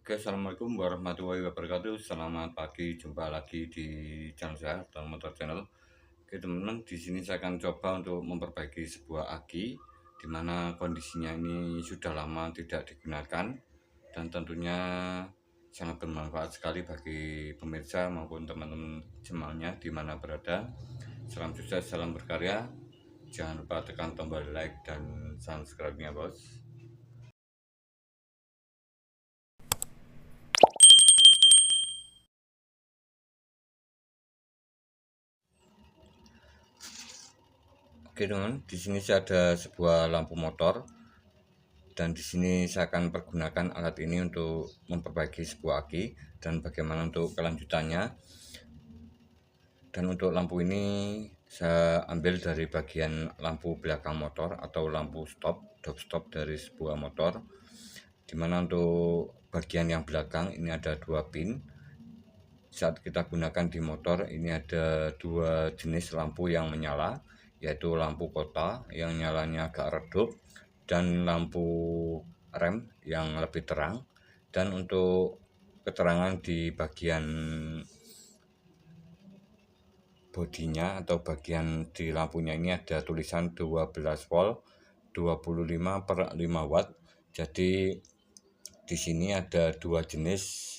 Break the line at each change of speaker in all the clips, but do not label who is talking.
Oke, assalamualaikum warahmatullahi wabarakatuh. Selamat pagi, jumpa lagi di channel saya, Dalam Motor Channel. Oke, teman-teman, di sini saya akan coba untuk memperbaiki sebuah aki, di mana kondisinya ini sudah lama tidak digunakan, dan tentunya sangat bermanfaat sekali bagi pemirsa maupun teman-teman semuanya di mana berada. Salam sukses, salam berkarya. Jangan lupa tekan tombol like dan subscribe-nya, bos. Oke teman, di sini saya ada sebuah lampu motor, dan di sini saya akan pergunakan alat ini untuk memperbaiki sebuah aki dan bagaimana untuk kelanjutannya. Dan untuk lampu ini saya ambil dari bagian lampu belakang motor atau lampu stop, stop dari sebuah motor. Dimana untuk bagian yang belakang ini ada 2 pin. Saat kita gunakan di motor ini ada 2 jenis lampu yang menyala, yaitu lampu kota yang nyalanya agak redup dan lampu rem yang lebih terang. Dan untuk keterangan di bagian bodinya atau bagian di lampunya ini ada tulisan 12 volt 25/5 watt. Jadi di sini ada 2 jenis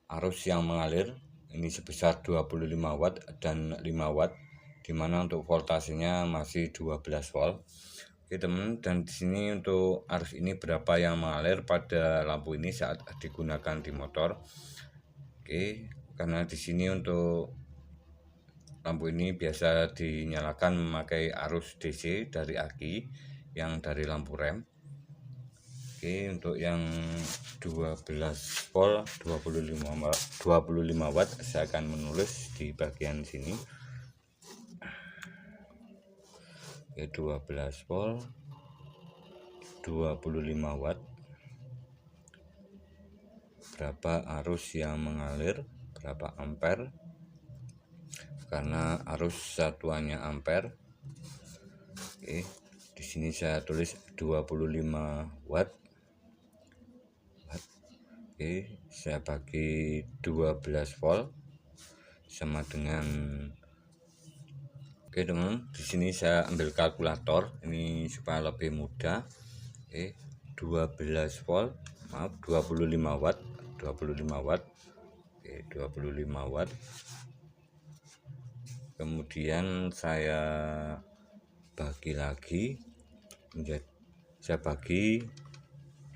arus yang mengalir, ini sebesar 25 watt dan 5 watt, dimana untuk voltasenya masih 12 volt. Oke teman, dan di sini untuk arus ini berapa yang mengalir pada lampu ini saat digunakan di motor. Oke, karena di sini untuk lampu ini biasa dinyalakan memakai arus DC dari aki yang dari lampu rem. Oke, untuk yang 12 volt 25 watt saya akan menulis di bagian sini. Oke, 12 volt 25 watt. Berapa arus yang mengalir, berapa ampere, karena arus satuannya ampere. Oke, di sini saya tulis 25 watt. Oke, saya bagi 12 volt sama dengan, oke teman, di sini saya ambil kalkulator ini supaya lebih mudah. Oke, 12 volt, maaf 25 watt, 25 watt. Oke, 25 watt. Kemudian saya bagi lagi menjadi, saya bagi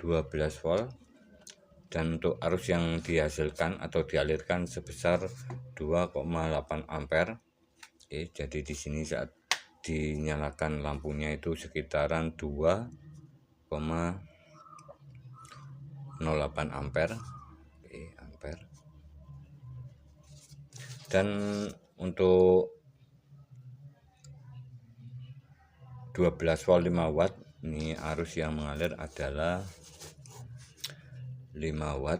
12 volt, dan untuk arus yang dihasilkan atau dialirkan sebesar 2,8 ampere. Oke, jadi di sini saat dinyalakan lampunya itu sekitaran 2,08 ampere. Oke, ampere. Dan untuk 12 volt 5 watt ini arus yang mengalir adalah 5 watt.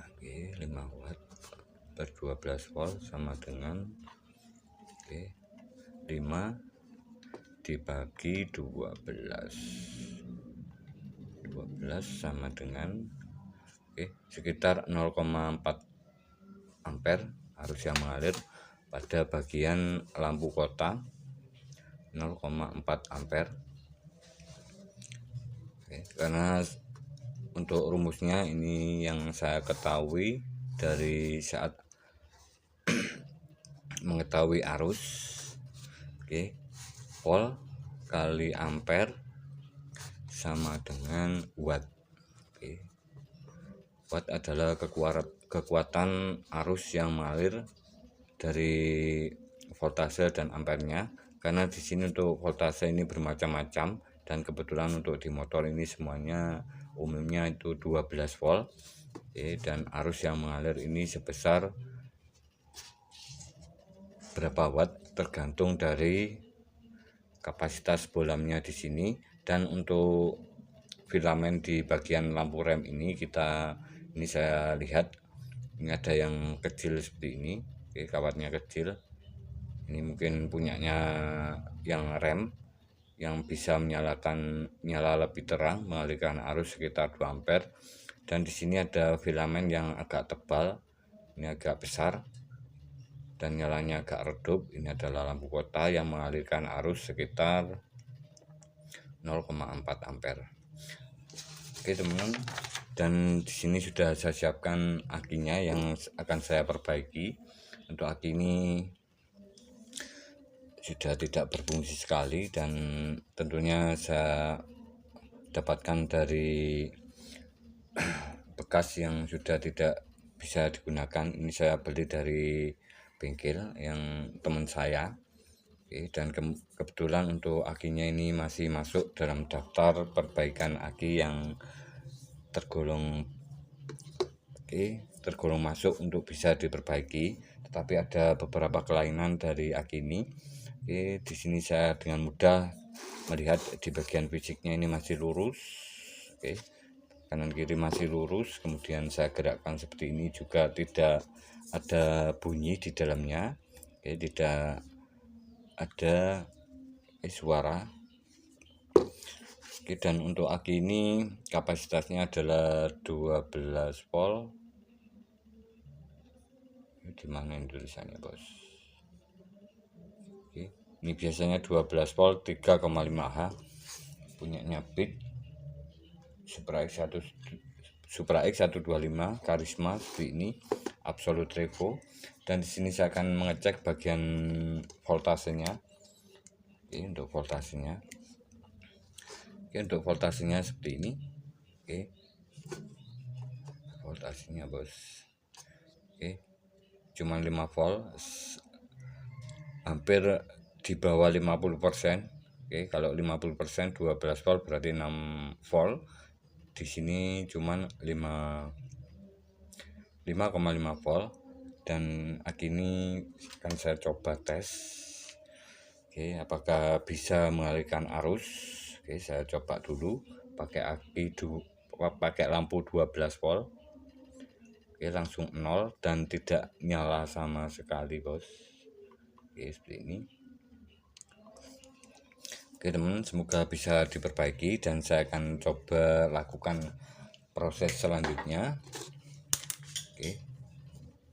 Oke, 5 watt per 12 volt sama dengan, oke, 5 dibagi 12 sama dengan, oke, sekitar 0,4 ampere arus yang mengalir pada bagian lampu kota, 0,4 ampere. Oke, karena untuk rumusnya ini yang saya ketahui dari saat mengetahui arus. Oke, volt kali ampere sama dengan watt. Oke, watt adalah kekuatan arus yang mengalir dari voltase dan ampernya. Karena di sini untuk voltase ini bermacam-macam, dan kebetulan untuk di motor ini semuanya umumnya itu 12 volt. Dan arus yang mengalir ini sebesar berapa watt tergantung dari kapasitas bolamnya di sini. Dan untuk filamen di bagian lampu rem ini saya lihat ini ada yang kecil seperti ini. Oke, kawatnya kecil. Ini mungkin punyanya yang rem yang bisa nyala lebih terang, mengalirkan arus sekitar 2 ampere. dan di sini ada filamen yang agak tebal, ini agak besar, dan nyalanya agak redup. Ini adalah lampu kota yang mengalirkan arus sekitar 0,4 ampere. Oke teman-teman, dan di sini sudah saya siapkan akinya yang akan saya perbaiki. Untuk aki ini sudah tidak berfungsi sekali dan tentunya saya dapatkan dari bekas yang sudah tidak bisa digunakan. Ini saya beli dari bengkel yang teman saya. Oke, dan kebetulan untuk akinya ini masih masuk dalam daftar perbaikan aki yang tergolong masuk untuk bisa diperbaiki, tetapi ada beberapa kelainan dari aki ini. Di sini saya dengan mudah melihat di bagian fisiknya ini masih lurus. Kanan kiri masih lurus, kemudian saya gerakkan seperti ini juga tidak ada bunyi di dalamnya. Tidak ada suara. Dan untuk aki ini kapasitasnya adalah 12 volt. Gimana ini tulisannya bos? Ini biasanya 12 volt 3,5H, punyanya Big Supra X125 Karisma seperti ini, Absolute Revo. Dan di sini saya akan mengecek bagian voltasenya. Untuk voltasenya, untuk voltasenya seperti ini. Voltasenya bos, cuma 5 volt, hampir di bawah 50%. Kalau 50% 12 volt berarti 6 volt. Di sini cuman 5,5 volt. Dan aki ini akan saya coba tes. Apakah bisa mengalirkan arus. Saya coba dulu pakai pakai lampu 12 volt. Langsung 0 dan tidak nyala sama sekali bos. Seperti ini. Teman, semoga bisa diperbaiki dan saya akan coba lakukan proses selanjutnya.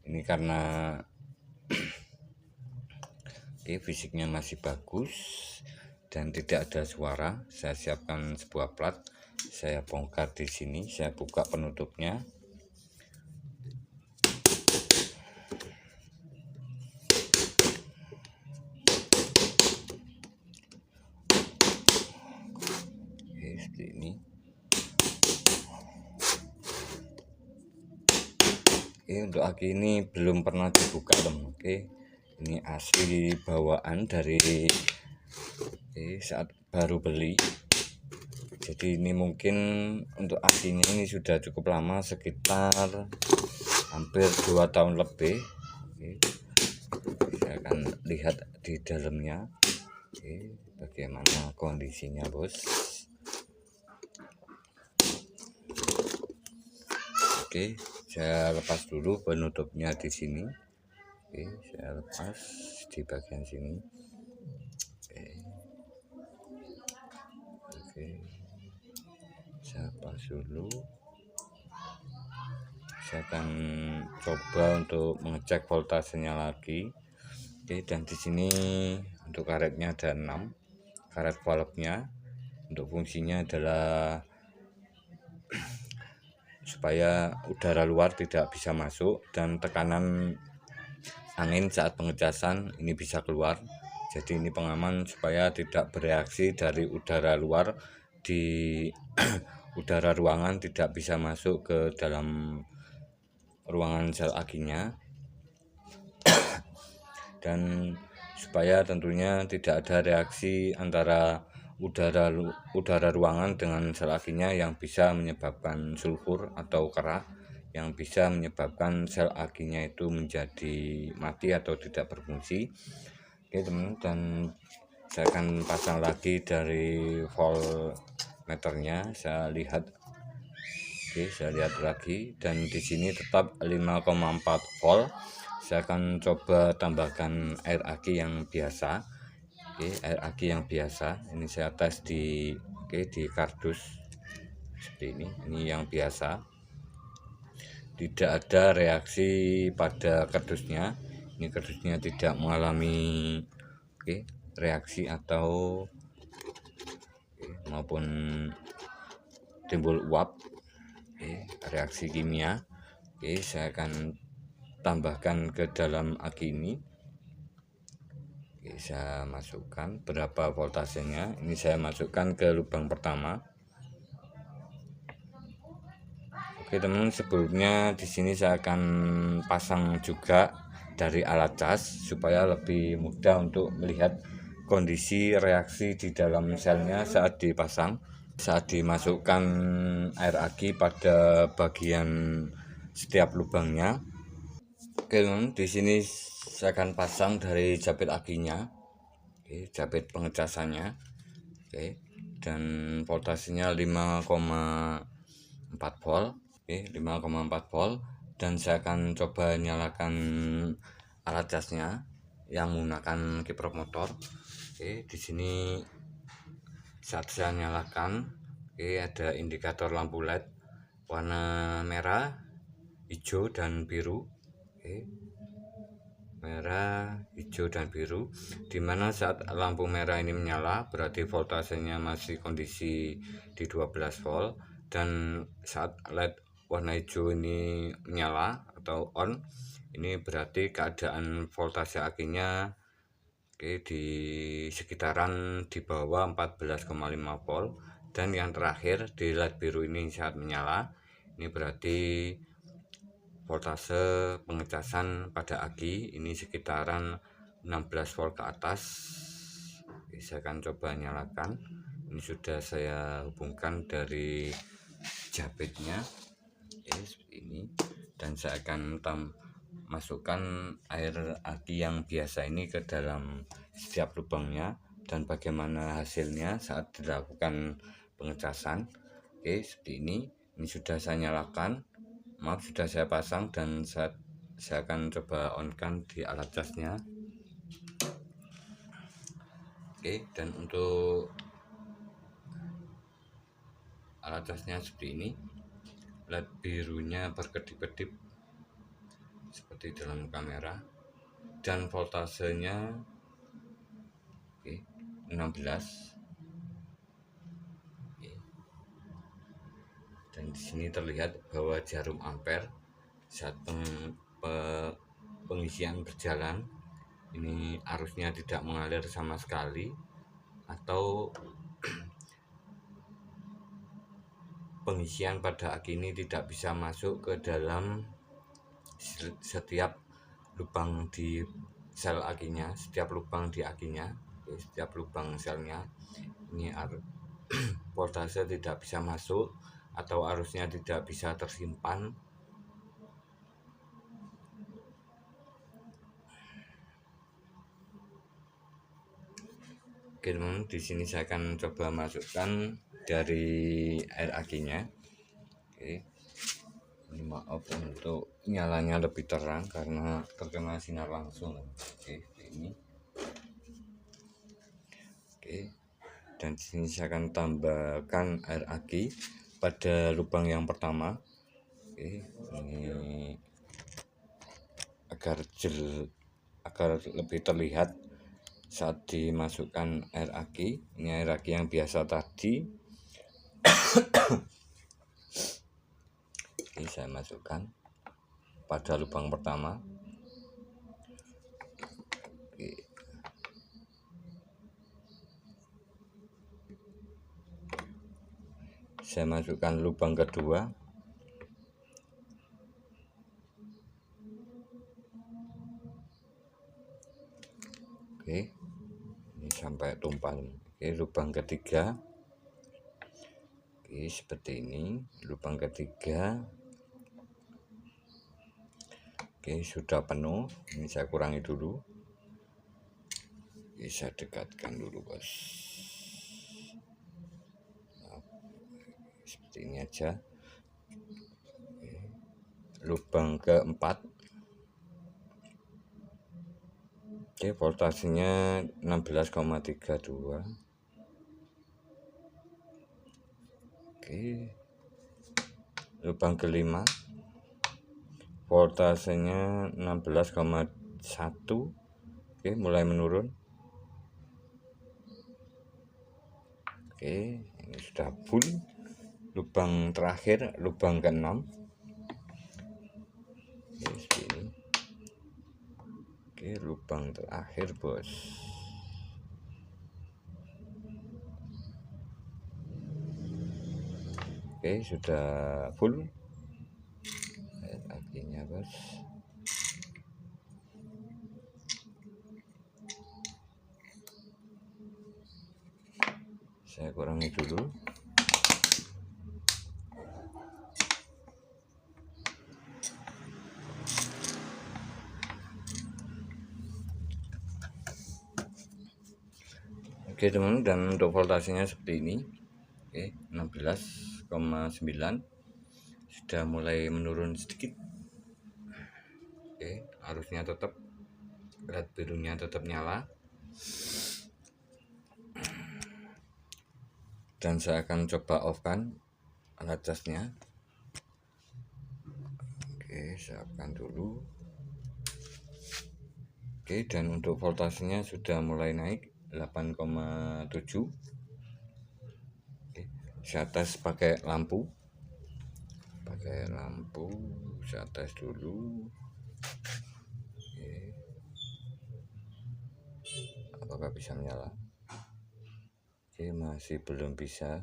Ini karena fisiknya masih bagus dan tidak ada suara. Saya siapkan sebuah plat, saya bongkar di sini, saya buka penutupnya. Seperti ini. Untuk aki ini belum pernah dibuka teman. Ini asli bawaan dari saat baru beli. Jadi ini mungkin untuk akinya ini sudah cukup lama, sekitar hampir 2 tahun lebih. Saya akan lihat di dalamnya bagaimana kondisinya bos. Saya lepas dulu penutupnya di sini. Saya lepas di bagian sini. Saya lepas dulu. Saya akan coba untuk mengecek voltasenya lagi. Dan di sini untuk karetnya ada 6 karet valve-nya. Untuk fungsinya adalah supaya udara luar tidak bisa masuk dan tekanan angin saat pengecasan ini bisa keluar. Jadi ini pengaman supaya tidak bereaksi dari udara luar di udara ruangan tidak bisa masuk ke dalam ruangan sel akinya. Dan supaya tentunya tidak ada reaksi antara udara ruangan dengan sel akinya yang bisa menyebabkan sulfur atau kerak yang bisa menyebabkan sel akinya itu menjadi mati atau tidak berfungsi. Teman, dan saya akan pasang lagi dari voltmeternya. Saya lihat lagi, dan di sini tetap 5,4 volt. Saya akan coba tambahkan air aki yang biasa. Air aki yang biasa ini saya tes di kardus seperti ini yang biasa. tidak ada reaksi pada kardusnya. Ini kardusnya tidak mengalami reaksi atau maupun timbul uap, reaksi kimia. Saya akan tambahkan ke dalam aki ini. Saya masukkan berapa voltasenya. Ini saya masukkan ke lubang pertama. Oke teman, sebelumnya di sini saya akan pasang juga dari alat cas supaya lebih mudah untuk melihat kondisi reaksi di dalam selnya saat dipasang. Saat dimasukkan air aki pada bagian setiap lubangnya. Oke teman, di sini saya akan pasang dari jabet akinya, jabet pengecasannya, dan voltasenya 5,4 volt. 5,4 volt, dan saya akan coba nyalakan alat casnya yang menggunakan kiprok motor. Di sini saat saya nyalakan, ada indikator lampu LED warna merah, hijau dan biru. Merah, hijau dan biru, dimana saat lampu merah ini menyala berarti voltasenya masih kondisi di 12 volt, dan saat LED warna hijau ini menyala atau on, ini berarti keadaan voltase akinya di sekitaran di bawah 14,5 volt. Dan yang terakhir di LED biru ini saat menyala, ini berarti voltase pengecasan pada aki ini sekitaran 16 volt ke atas. Saya akan coba nyalakan. Ini sudah saya hubungkan dari jabetnya, seperti ini, dan saya akan masukkan air aki yang biasa ini ke dalam setiap lubangnya, dan bagaimana hasilnya saat dilakukan pengecasan. Seperti ini sudah saya nyalakan, sudah saya pasang, dan saya akan coba on-kan di alat casnya. Dan untuk alat casnya seperti ini, LED birunya berkedip-kedip seperti dalam kamera, dan voltasenya 16. Dan di sini terlihat bahwa jarum ampere saat pengisian berjalan ini arusnya tidak mengalir sama sekali, atau pengisian pada aki ini tidak bisa masuk ke dalam setiap lubang di sel akinya, setiap lubang di akinya, setiap lubang selnya ini voltase tidak bisa masuk atau arusnya tidak bisa tersimpan. Oke teman, di sini saya akan coba masukkan dari air akinya. Ini maaf untuk nyalanya lebih terang karena terkena sinar langsung. Ini. Dan di sini saya akan tambahkan air aki pada lubang yang pertama. Ini agar lebih terlihat saat dimasukkan air aki. Ini air aki yang biasa tadi. Saya masukkan pada lubang pertama. Saya masukkan lubang kedua. Ini sampai tumpah. Lubang ketiga. Seperti ini, lubang ketiga. Sudah penuh. Ini saya kurangi dulu. Saya dekatkan dulu, bos. Seperti ini aja. Lubang keempat. Voltasenya 16,32. Lubang kelima. voltasenya 16,1. Oke, mulai menurun. Oke, ini sudah full. Lubang terakhir, lubang ke-6. Oke, seperti ini. Oke, lubang terakhir, bos. Oke, sudah full. Lihat akinya, bos. Saya kurangi dulu. Oke teman, dan untuk voltasenya seperti ini. Oke, 16,9. Sudah mulai menurun sedikit. Oke, arusnya tetap, red birunya tetap nyala. Dan saya akan coba off kan alat casnya. Oke, saya off-kan dulu. Oke, dan untuk voltasenya sudah mulai naik 8,7. Oke, saya tes pakai lampu. Saya tes dulu. Oke, apakah bisa menyala? Oke, masih belum bisa.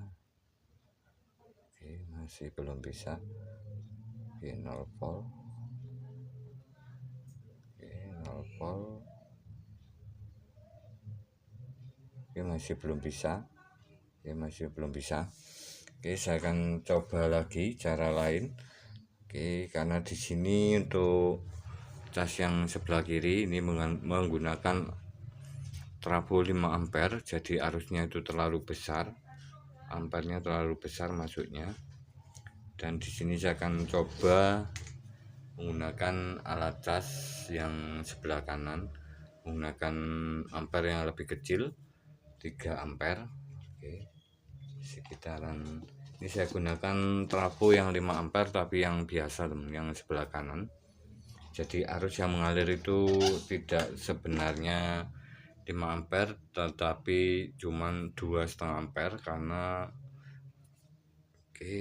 Oke, masih belum bisa. Oke, 0 volt. Oke, 0 volt. Oke, masih belum bisa. Oke, saya akan coba lagi cara lain. Oke, karena di sini untuk cas yang sebelah kiri ini menggunakan trafo 5 ampere, jadi arusnya itu terlalu besar, ampernya terlalu besar masuknya. Dan di sini saya akan coba menggunakan alat cas yang sebelah kanan, menggunakan ampere yang lebih kecil, 3 ampere. Oke, sekitaran ini saya gunakan trafo yang 5 ampere tapi yang biasa teman, yang sebelah kanan. Jadi arus yang mengalir itu tidak sebenarnya 5 ampere tetapi cuman 2,5 ampere karena oke,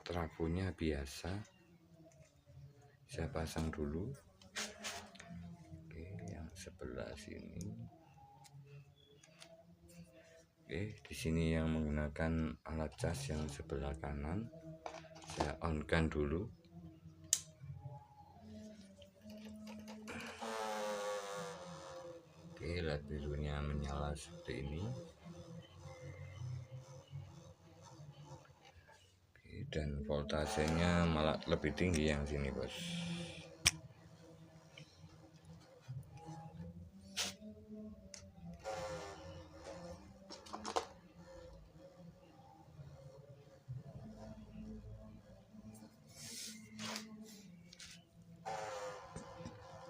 trafonya biasa. Saya pasang dulu. Oke, yang sebelah sini. Oke, di sini yang menggunakan alat cas yang sebelah kanan. Saya on-kan dulu. Oke, LED birunya menyala seperti ini. Oke, dan voltasenya malah lebih tinggi yang sini, bos.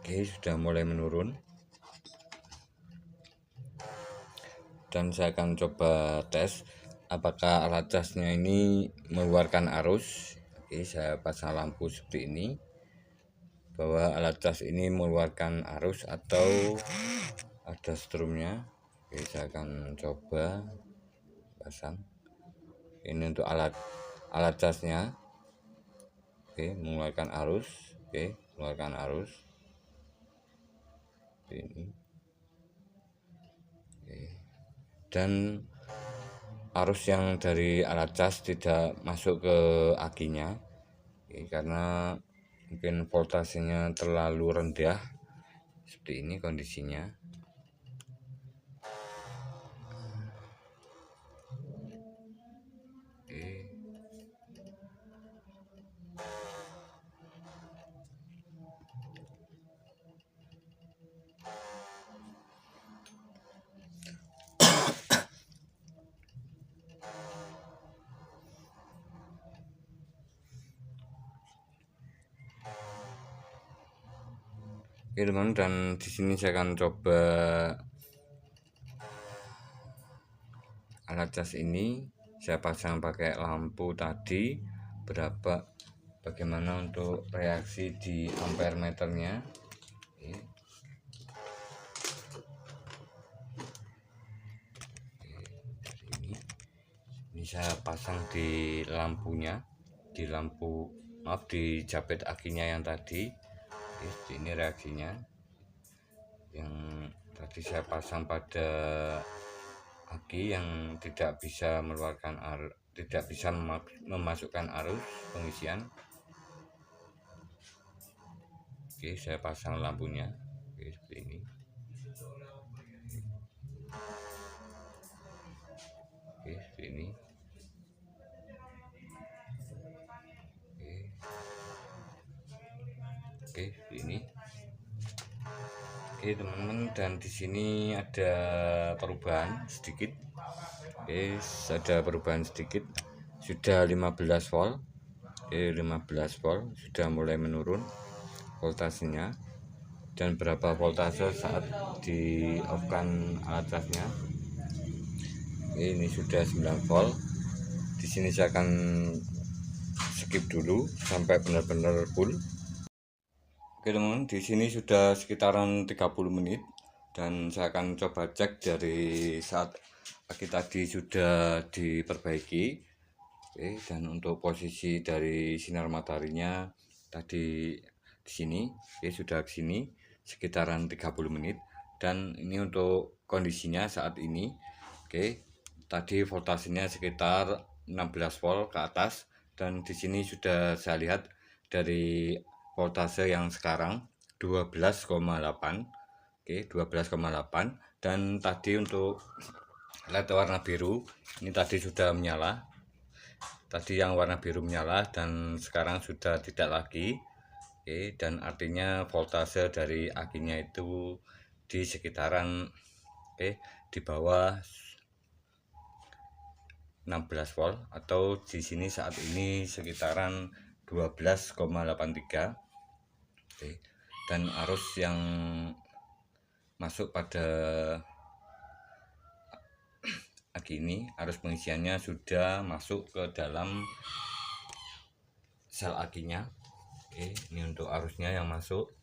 Oke, sudah mulai menurun. Dan saya akan coba tes apakah alat casnya ini mengeluarkan arus. Oke, saya pasang lampu seperti ini bahwa alat cas ini mengeluarkan arus atau ada strumnya. Oke, saya akan coba pasang. Ini untuk alat casnya. Oke, mengeluarkan arus. Oke, mengeluarkan arus ini. Oke. Dan arus yang dari alat cas tidak masuk ke akinya. Oke, karena mungkin voltasenya terlalu rendah. Seperti ini kondisinya. Oke. Oke teman, dan di sini saya akan coba alat cas ini. Saya pasang pakai lampu tadi berapa bagaimana untuk reaksi di ampere meternya. Ini saya pasang di lampunya, di jabet akinya yang tadi. Ini reaksinya yang tadi saya pasang pada aki yang tidak bisa mengeluarkan arus, tidak bisa memasukkan arus pengisian. Saya pasang lampunya seperti ini. Seperti ini. Ini. Teman-teman, dan di sini ada perubahan sedikit. Ada perubahan sedikit. Sudah 15 volt. 15 volt sudah mulai menurun voltasenya. Dan berapa voltase saat di off-kan alat casnya. Ini sudah 9 volt. Di sini saya akan skip dulu sampai benar-benar full. Oke teman-teman, di sini sudah sekitaran 30 menit dan saya akan coba cek dari saat aki tadi sudah diperbaiki. Dan untuk posisi dari sinar mataharinya tadi di sini, sudah ke sini sekitaran 30 menit dan ini untuk kondisinya saat ini. Tadi voltasenya sekitar 16 volt ke atas dan di sini sudah saya lihat dari voltase yang sekarang 12,8. 12,8. Dan tadi untuk LED warna biru ini tadi sudah menyala. Tadi yang warna biru menyala dan sekarang sudah tidak lagi. Dan artinya voltase dari akinya itu di sekitaran di bawah 16 volt atau di sini saat ini sekitaran 12,83. Dan arus yang masuk pada aki ini, arus pengisiannya sudah masuk ke dalam sel akinya. Ini untuk arusnya yang masuk.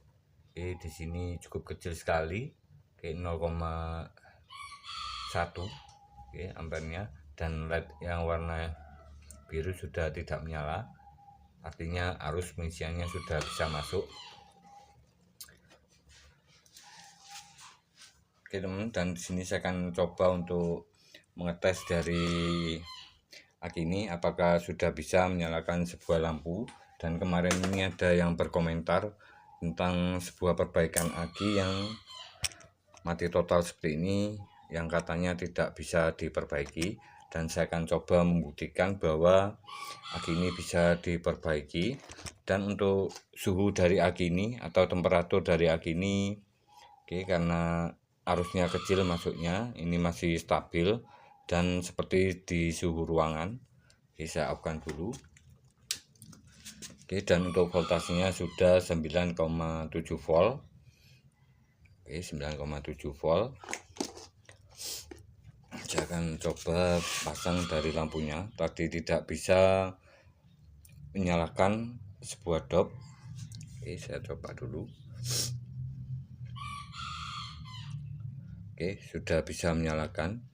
Di sini cukup kecil sekali, 0,1 ampernya, dan LED yang warna biru sudah tidak menyala. Artinya arus pengisiannya sudah bisa masuk. Teman-teman, dan di sini saya akan coba untuk mengetes dari aki ini apakah sudah bisa menyalakan sebuah lampu. Dan kemarin ini ada yang berkomentar tentang sebuah perbaikan aki yang mati total seperti ini, yang katanya tidak bisa diperbaiki. Dan saya akan coba membuktikan bahwa aki ini bisa diperbaiki. Dan untuk suhu dari aki ini atau temperatur dari aki ini, karena arusnya kecil masuknya, ini masih stabil dan seperti di suhu ruangan. Saya off-kan dulu. Dan untuk voltasenya sudah 9,7 volt. 9,7 volt. Saya akan coba pasang dari lampunya. Tadi tidak bisa menyalakan sebuah dop. Saya coba dulu. Sudah bisa menyalakan.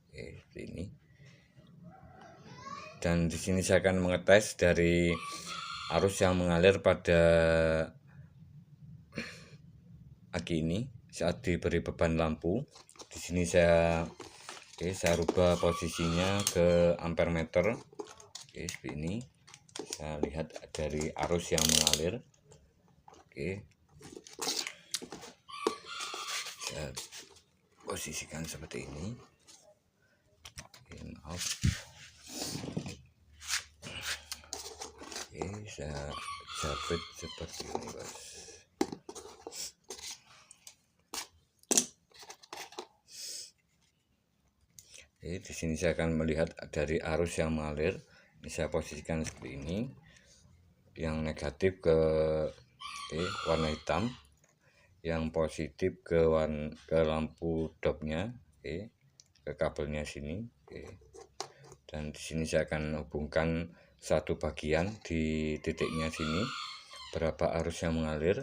Seperti ini. Dan di sini saya akan mengetes dari arus yang mengalir pada aki ini saat diberi beban lampu. Di sini saya rubah posisinya ke ampere meter. Seperti ini. Saya lihat dari arus yang mengalir. Saya posisikan seperti ini. Maaf. Saya jabet seperti ini, guys. Di sini saya akan melihat dari arus yang mengalir. Ini saya posisikan seperti ini. Yang negatif ke warna hitam, yang positif ke lampu dopnya, ke kabelnya sini. Dan di sini saya akan hubungkan satu bagian di titiknya sini berapa arus yang mengalir.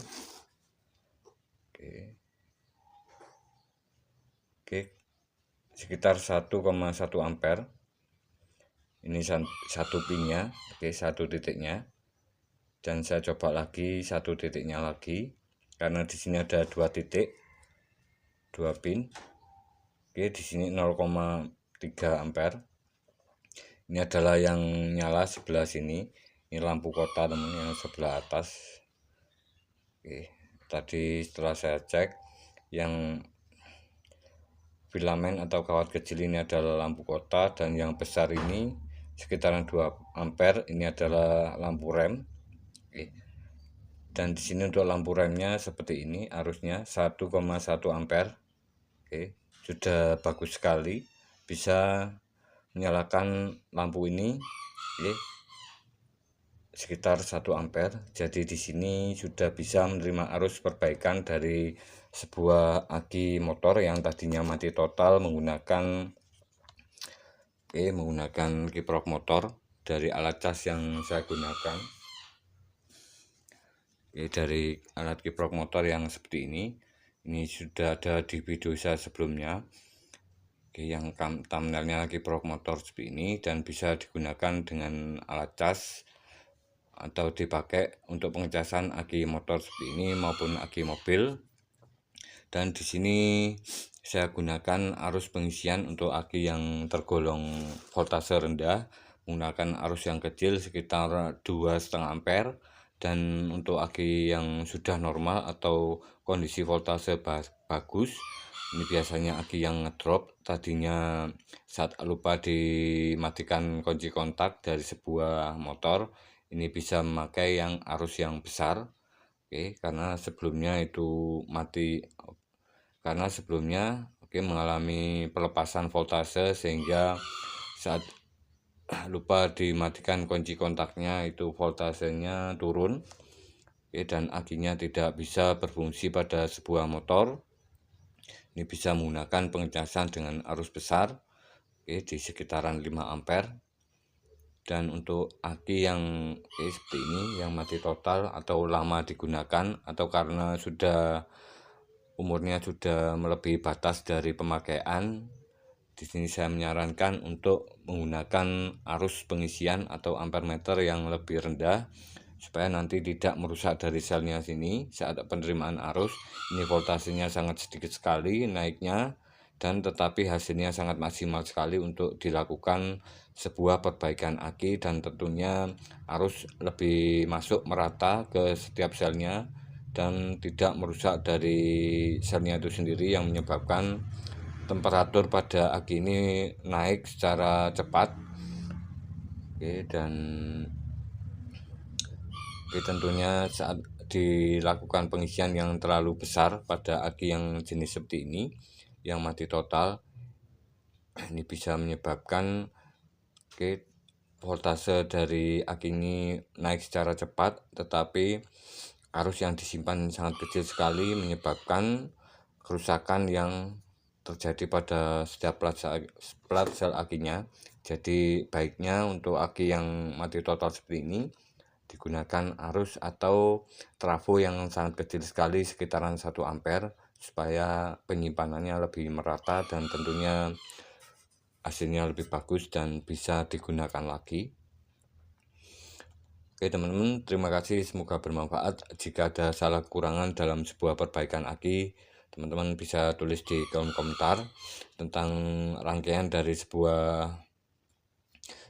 Oke, sekitar 1,1 ampere. Ini satu pinnya, oke, satu titiknya. Dan saya coba lagi satu titiknya lagi, karena di sini ada 2 titik, 2 pin. Oke, di sini 0,3 ampere. Ini adalah yang nyala sebelah sini. Ini lampu kota teman, yang sebelah atas. Oke, tadi setelah saya cek, yang filamen atau kawat kecil ini adalah lampu kota, dan yang besar ini sekitaran 2 ampere ini adalah lampu rem. Oke. Dan di sini untuk lampu remnya seperti ini, arusnya 1,1 ampere. Oke, sudah bagus sekali, bisa menyalakan lampu ini. Oke, sekitar 1 ampere. Jadi di sini sudah bisa menerima arus perbaikan dari sebuah aki motor yang tadinya mati total menggunakan kiprok motor dari alat cas yang saya gunakan. Dari alat kiprok motor yang seperti ini sudah ada di video saya sebelumnya. Yang thumbnailnya kiprok motor seperti ini, dan bisa digunakan dengan alat cas atau dipakai untuk pengecasan aki motor seperti ini maupun aki mobil. Dan di sini saya gunakan arus pengisian untuk aki yang tergolong voltase rendah menggunakan arus yang kecil sekitar 2,5 ampere. Dan untuk aki yang sudah normal atau kondisi voltase bagus, ini biasanya aki yang ngedrop, tadinya saat lupa dimatikan kunci kontak dari sebuah motor, ini bisa memakai yang arus yang besar. Oke, karena sebelumnya mengalami pelepasan voltase, sehingga saat lupa dimatikan kunci kontaknya itu voltasenya turun. Oke, dan akinya tidak bisa berfungsi pada sebuah motor. Ini bisa menggunakan pengecasan dengan arus besar, oke, di sekitaran 5 ampere. Dan untuk aki yang seperti ini, yang mati total atau lama digunakan, atau karena umurnya sudah melebihi batas dari pemakaian, di sini saya menyarankan untuk menggunakan arus pengisian atau ampermeter yang lebih rendah, supaya nanti tidak merusak dari selnya sini. Saat penerimaan arus, ini voltasenya sangat sedikit sekali naiknya, dan tetapi hasilnya sangat maksimal sekali untuk dilakukan sebuah perbaikan aki, dan tentunya arus lebih masuk merata ke setiap selnya dan tidak merusak dari selnya itu sendiri, yang menyebabkan temperatur pada aki ini naik secara cepat. Oke, dan tentunya saat dilakukan pengisian yang terlalu besar pada aki yang jenis seperti ini, yang mati total, ini bisa menyebabkan voltase dari aki ini naik secara cepat, tetapi arus yang disimpan sangat kecil sekali, menyebabkan kerusakan yang terjadi pada setiap plat sel akinya. Jadi baiknya untuk aki yang mati total seperti ini digunakan arus atau trafo yang sangat kecil sekali, sekitaran 1 ampere, supaya penyimpanannya lebih merata dan tentunya hasilnya lebih bagus dan bisa digunakan lagi. Oke teman-teman, terima kasih, semoga bermanfaat. Jika ada salah kekurangan dalam sebuah perbaikan aki, teman-teman bisa tulis di kolom komentar. Tentang rangkaian dari sebuah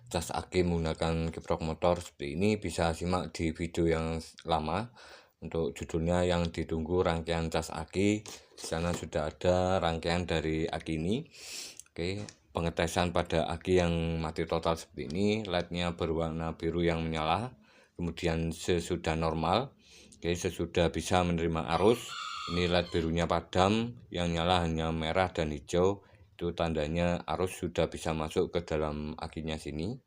cas aki menggunakan kiprok motor seperti ini, bisa simak di video yang lama. Untuk judulnya yang ditunggu rangkaian cas aki, di sana sudah ada rangkaian dari aki ini. Oke, pengetesan pada aki yang mati total seperti ini, LED-nya berwarna biru yang menyala. Kemudian sesudah normal, oke, sesudah bisa menerima arus, ini LED birunya padam, yang nyala hanya merah dan hijau. Itu tandanya arus sudah bisa masuk ke dalam akinya sini.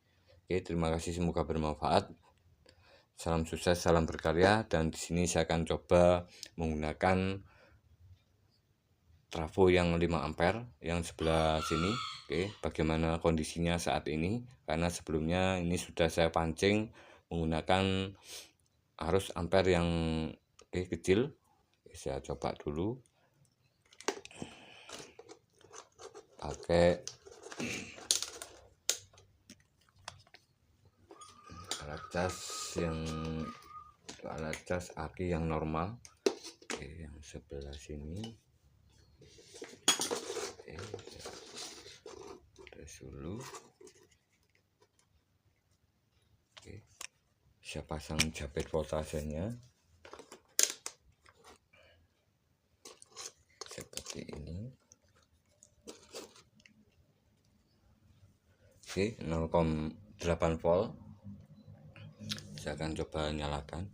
Oke, terima kasih, semoga bermanfaat. Salam sukses, salam berkarya. Dan di sini saya akan coba menggunakan trafo yang 5 ampere yang sebelah sini. Oke, bagaimana kondisinya saat ini, karena sebelumnya ini sudah saya pancing menggunakan arus ampere yang kecil. Saya coba dulu pakai alat cas aki yang normal. Oke, yang sebelah sini. Oke, tes dulu. Oke, saya pasang jepit voltasenya seperti ini. Oke, 0,8 volt. Saya akan coba nyalakan.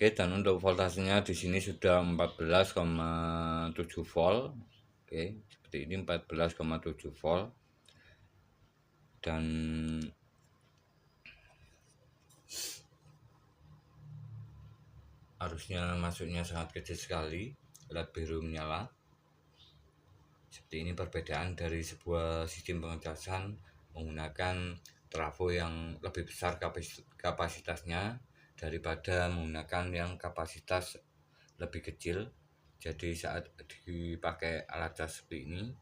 Oke, dan untuk voltasenya di sini sudah 14,7 volt. Oke, seperti ini 14,7 volt. Dan arusnya masuknya sangat kecil sekali, LED biru menyala. Seperti ini perbedaan dari sebuah sistem pengecasan menggunakan trafo yang lebih besar kapasitasnya daripada menggunakan yang kapasitas lebih kecil. Jadi saat dipakai alat cas seperti ini,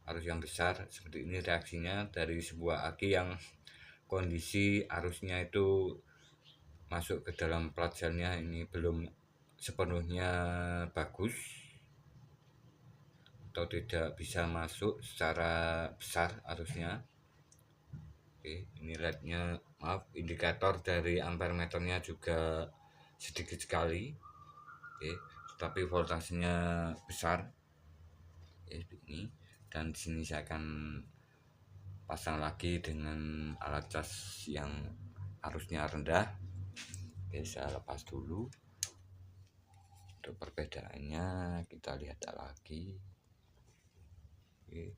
arus yang besar seperti ini, reaksinya dari sebuah aki yang kondisi arusnya itu masuk ke dalam plat selnya ini belum sepenuhnya bagus atau tidak bisa masuk secara besar arusnya. Oke, ini LED-nya, maaf, indikator dari ampere meternya juga sedikit sekali. Oke, tapi voltasenya besar. Oke, ini. Dan di sini saya akan pasang lagi dengan alat cas yang arusnya rendah. Oke, saya lepas dulu. Untuk perbedaannya kita lihat lagi. Oke.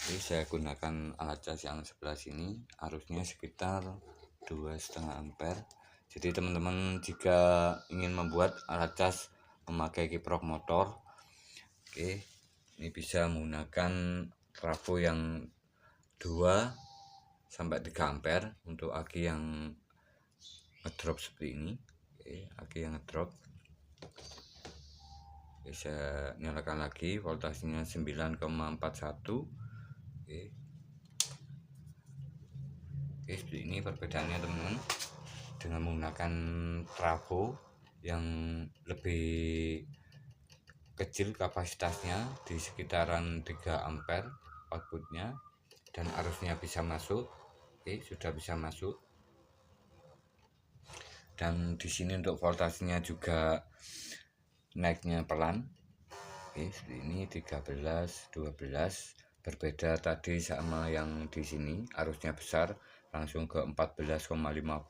Jadi saya gunakan alat cas yang sebelah sini, arusnya sekitar 2,5 ampere. Jadi teman-teman jika ingin membuat alat cas memakai kiprok motor, oke, ini bisa menggunakan trafo yang 2-3 ampere untuk aki yang ngedrop seperti ini. Oke, aki yang ngedrop. Oke, saya nyalakan lagi, voltasenya 9,41. Oke, seperti ini perbedaannya teman-teman, dengan menggunakan trafo yang lebih kecil kapasitasnya di sekitaran 3 ampere outputnya, dan arusnya bisa masuk. Oke, sudah bisa masuk. Dan di sini untuk voltasenya juga naiknya pelan. Oke, seperti ini 13, 12. Berbeda tadi sama yang di sini, arusnya besar langsung ke 14,5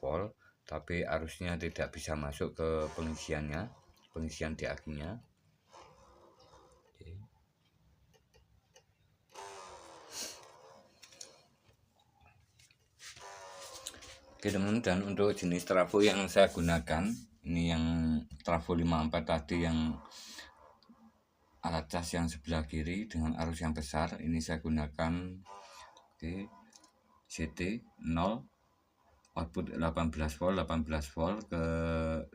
volt, tapi arusnya tidak bisa masuk ke pengisian di akinya. Oke teman, dan untuk jenis trafo yang saya gunakan, ini yang trafo 5 ampere tadi yang alat cas yang sebelah kiri dengan arus yang besar, ini saya gunakan CT 0, output 18 volt ke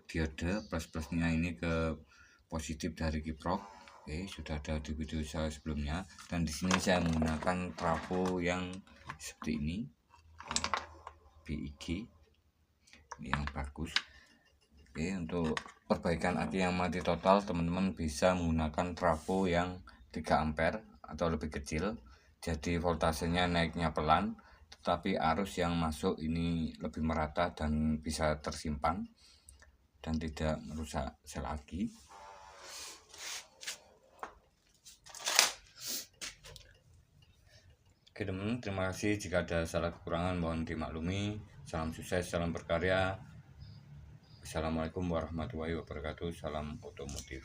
diode, plus-plusnya ini ke positif dari kiprok. Oke, sudah ada di video saya sebelumnya. Dan di sini saya menggunakan trafo yang seperti ini, BIG, ini yang bagus. Oke, untuk perbaikan aki yang mati total, teman-teman bisa menggunakan trafo yang 3 ampere atau lebih kecil. Jadi voltasenya naiknya pelan, tetapi arus yang masuk ini lebih merata dan bisa tersimpan dan tidak merusak sel aki. Oke teman, terima kasih. Jika ada salah kekurangan mohon dimaklumi. Salam sukses, salam berkarya. Assalamualaikum warahmatullahi wabarakatuh. Salam otomotif.